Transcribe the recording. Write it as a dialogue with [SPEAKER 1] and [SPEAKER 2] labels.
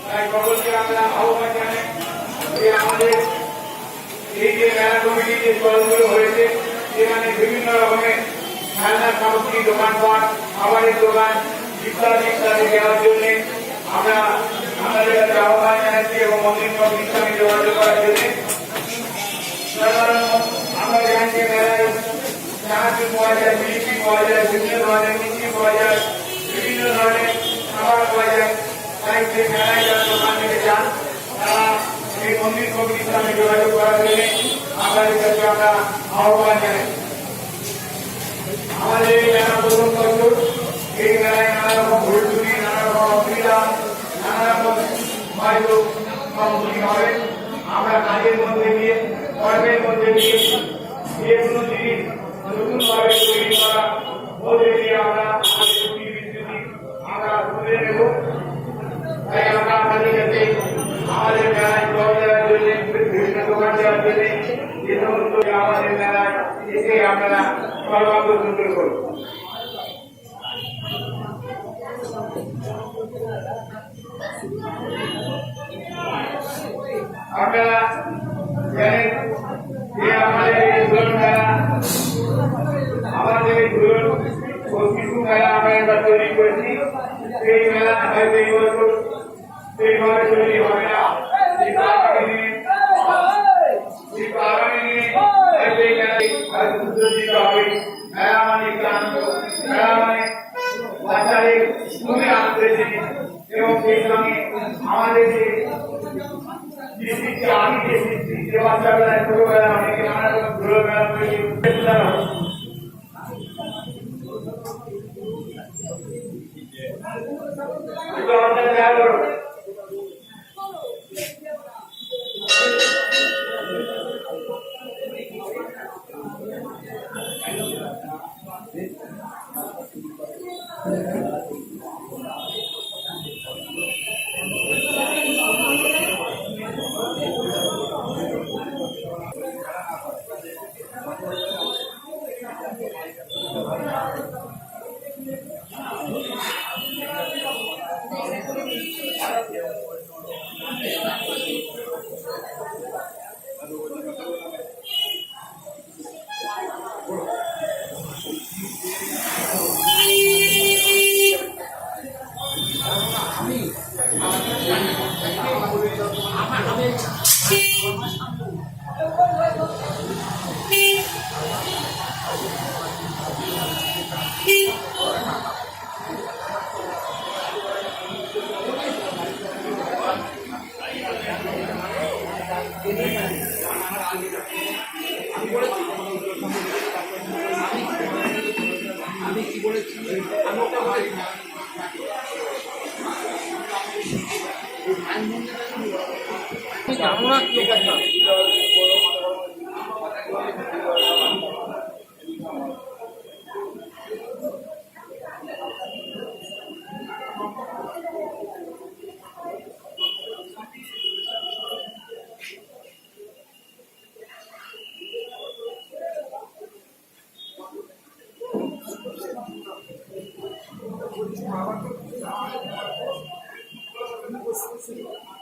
[SPEAKER 1] তাই সকলকে আমরা আহ্বান জানাই যে আমাদের এই যে মেলা কমিটি যে স্টলগুলো হয়েছে সেখানে বিভিন্ন রকমের খেলনার সামগ্রী দোকানপাট, খাবারের দোকান ইত্যাদি ইত্যাদি দেওয়ার জন্য আমরা আমাদের কাছে আহ্বান জানাচ্ছি এবং মন্দির কমিটির সঙ্গে যোগাযোগ করার জন্য। আমরা জানি যে মেলায় চানাচুর পাওয়া যায়, জিলিপি পাওয়া যায়, বিভিন্ন ধরনের মিষ্টি পাওয়া যায়, বিভিন্ন ধরনের খাবার পাওয়া যায়। তাই সেই মেলায় যারা দোকান থেকে যান তারা এই মন্দির কমিটির সঙ্গে যোগাযোগ করার জন্য আমাদের কাছে আমরা আহ্বান জানাই। আমাদের এই মেলা প্রথম বছর, এই মেলায় নানা রকম ভুলচুরি, নানা রকম অসুবিধা, নানা রকম হয়তো সম্মুখীন হবে। আমরা কাজের মধ্যে দিয়ে, কর্মের মধ্যে দিয়ে যেগুলো জিনিস নতুনভাবে তৈরি করা মধ্যে দিয়ে আমরা আমাদের ছুটি বিদ্যুতি আমরা তুলে নেব। তাই আমরা আপনাদের কাছে আমাদের মেলায় জল দেওয়ার জন্য, বিভিন্ন দোকান দেওয়ার জন্য যে সমস্ত আমাদের মেলায় এসে আপনারা সর্বাঙ্গ সুন্দর করুন। আপনারা জানেন যে আমাদের এই ধুলন মেলা, আমাদের এই ধুলন ও শিশু মেলা আমরা একটা তৈরি করেছি। সেই মেলা হয়তো এই বছর সেইভাবে তৈরি হবে না, আগামী দিনে হবে। মেলা মানে আনন্দ, মেলা মানে বাচ্চাদের খুবই আনন্দের জিনিস এবং সেই সঙ্গে আমাদের যে আমি যে যে বাচ্চাবেলায় ছোটবেলা অনেকে নানা রকম ধুলো মেলা তৈরি আমি কি বলেছি আমি ওটা ভাই জানো না কি কথা Thank you.